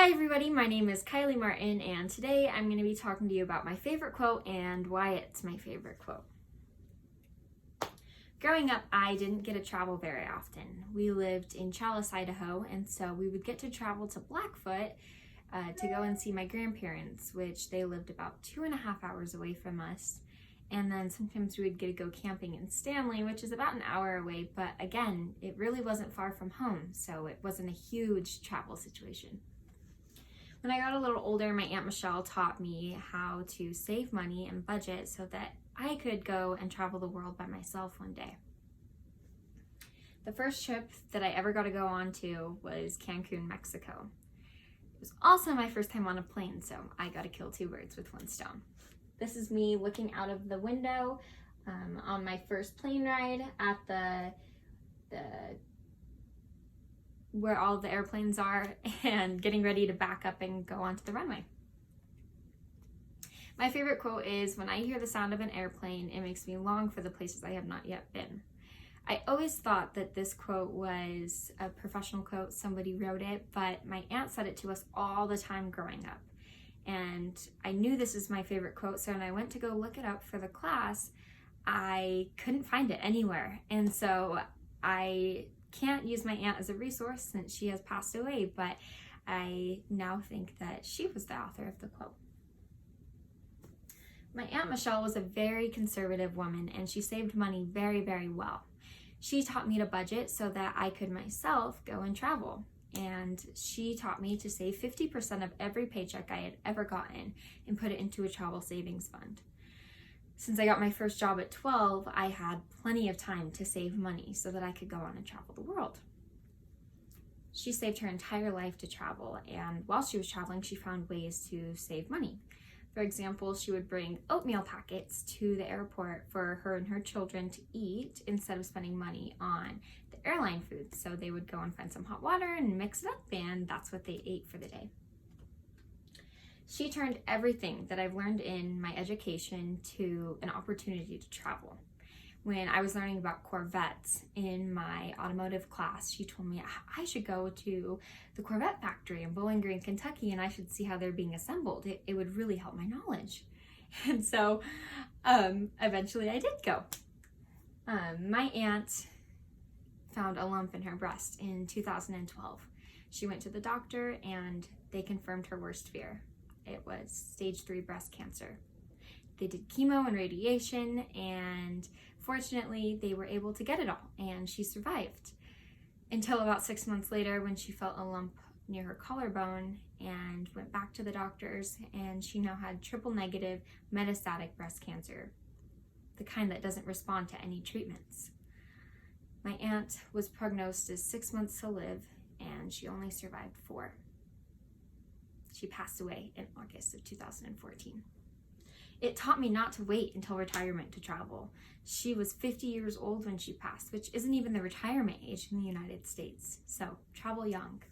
Hi everybody, my name is Kylie Martin and today I'm going to be talking to you about my favorite quote and why it's my favorite quote. Growing up, I didn't get to travel very often. We lived in Chalice, Idaho, and so we would get to travel to Blackfoot to go and see my grandparents, which they lived about 2.5 hours away from us. And then sometimes we would get to go camping in Stanley, which is about an hour away, but again, it really wasn't far from home, so it wasn't a huge travel situation. When I got a little older, my Aunt Michelle taught me how to save money and budget so that I could go and travel the world by myself one day. The first trip that I ever got to go on to was Cancun, Mexico. It was also my first time on a plane, so I got to kill two birds with one stone. This is me looking out of the window on my first plane ride at the where all the airplanes are and getting ready to back up and go onto the runway. My favorite quote is, "When I hear the sound of an airplane, it makes me long for the places I have not yet been." I always thought that this quote was a professional quote, somebody wrote it, but my aunt said it to us all the time growing up. And I knew this is my favorite quote, so when I went to go look it up for the class, I couldn't find it anywhere. And so I can't use my aunt as a resource since she has passed away, but I now think that she was the author of the quote. My Aunt Michelle was a very conservative woman and she saved money very, very well. She taught me to budget so that I could myself go and travel. And she taught me to save 50% of every paycheck I had ever gotten and put it into a travel savings fund. Since I got my first job at 12, I had plenty of time to save money so that I could go on and travel the world. She saved her entire life to travel, and while she was traveling, she found ways to save money. For example, she would bring oatmeal packets to the airport for her and her children to eat instead of spending money on the airline food. So they would go and find some hot water and mix it up, and that's what they ate for the day. She turned everything that I've learned in my education to an opportunity to travel. When I was learning about Corvettes in my automotive class, she told me I should go to the Corvette factory in Bowling Green, Kentucky, and I should see how they're being assembled. It would really help my knowledge. And so eventually I did go. My aunt found a lump in her breast in 2012. She went to the doctor and they confirmed her worst fear. It was stage 3 breast cancer. They did chemo and radiation, and fortunately they were able to get it all, and she survived until about 6 months later when she felt a lump near her collarbone and went back to the doctors, and she now had triple negative metastatic breast cancer, the kind that doesn't respond to any treatments. My aunt was prognosed as 6 months to live, and she only survived 4. She passed away in August of 2014. It taught me not to wait until retirement to travel. She was 50 years old when she passed, which isn't even the retirement age in the United States. So travel young.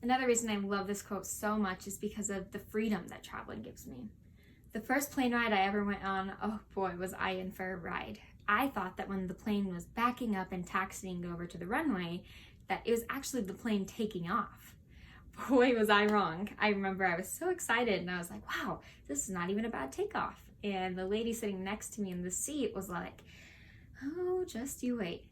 Another reason I love this quote so much is because of the freedom that traveling gives me. The first plane ride I ever went on, oh boy, was I in for a ride. I thought that when the plane was backing up and taxiing over to the runway, that it was actually the plane taking off. Boy, was I wrong. I remember I was so excited and I was like, wow, this is not even a bad takeoff. And the lady sitting next to me in the seat was like, oh, just you wait.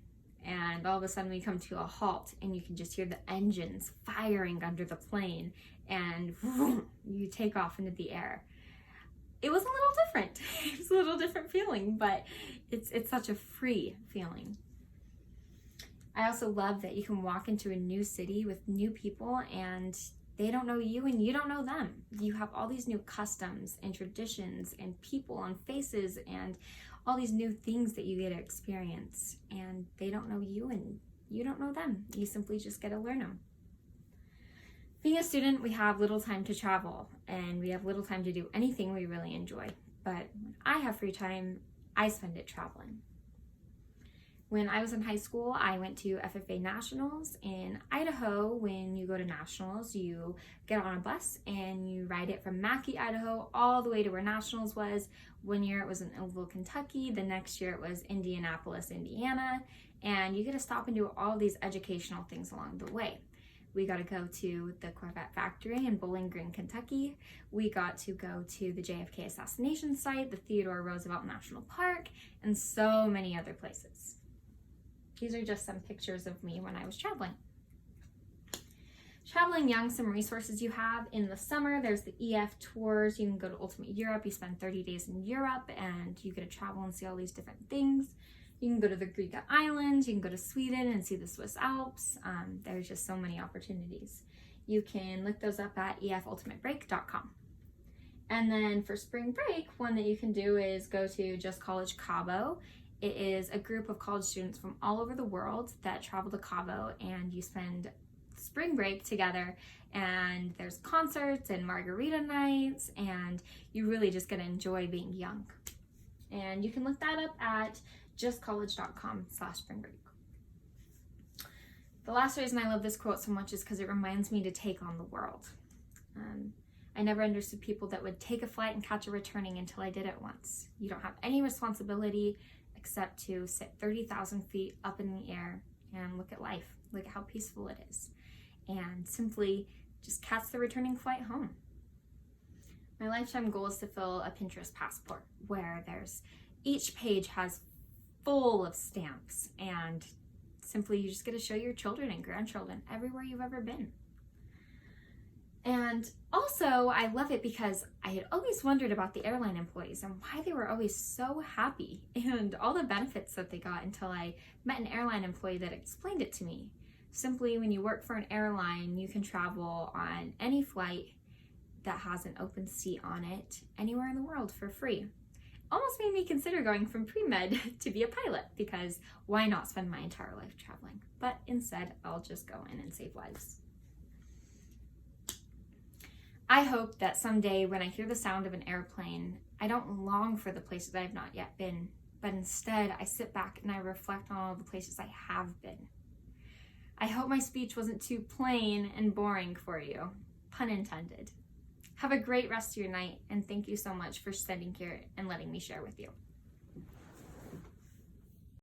And all of a sudden we come to a halt and you can just hear the engines firing under the plane and vroom, you take off into the air. It was a little different. It was a little different feeling, but it's such a free feeling. I also love that you can walk into a new city with new people and they don't know you and you don't know them. You have all these new customs and traditions and people and faces and all these new things that you get to experience, and they don't know you and you don't know them. You simply just get to learn them. Being a student, we have little time to travel and we have little time to do anything we really enjoy. But when I have free time, I spend it traveling. When I was in high school, I went to FFA Nationals in Idaho. When you go to Nationals, you get on a bus and you ride it from Mackay, Idaho, all the way to where Nationals was. One year it was in Louisville, Kentucky. The next year it was Indianapolis, Indiana. And you get to stop and do all these educational things along the way. We got to go to the Corvette factory in Bowling Green, Kentucky. We got to go to the JFK assassination site, the Theodore Roosevelt National Park, and so many other places. These are just some pictures of me when I was traveling. Traveling young, some resources you have. In the summer, there's the EF tours. You can go to Ultimate Europe. You spend 30 days in Europe and you get to travel and see all these different things. You can go to the Greek islands. You can go to Sweden and see the Swiss Alps. There's just so many opportunities. You can look those up at efultimatebreak.com. And then for spring break, one that you can do is go to Just College Cabo. It is a group of college students from all over the world that travel to Cabo, and you spend spring break together, and there's concerts and margarita nights, and you really just get to enjoy being young. And you can look that up at justcollege.com/springbreak. The last reason I love this quote so much is because it reminds me to take on the world. I never understood people that would take a flight and catch a returning until I did it once. You don't have any responsibility except to sit 30,000 feet up in the air and look at life. Look at how peaceful it is. And simply just catch the returning flight home. My lifetime goal is to fill a Pinterest passport where each page has full of stamps, and simply you just get to show your children and grandchildren everywhere you've ever been. And also, I love it because I had always wondered about the airline employees and why they were always so happy and all the benefits that they got until I met an airline employee that explained it to me. Simply, when you work for an airline, you can travel on any flight that has an open seat on it anywhere in the world for free. Almost made me consider going from pre-med to be a pilot, because why not spend my entire life traveling? But instead, I'll just go in and save lives. I hope that someday when I hear the sound of an airplane, I don't long for the places I've not yet been, but instead I sit back and I reflect on all the places I have been. I hope my speech wasn't too plain and boring for you, pun intended. Have a great rest of your night, and thank you so much for sitting here and letting me share with you.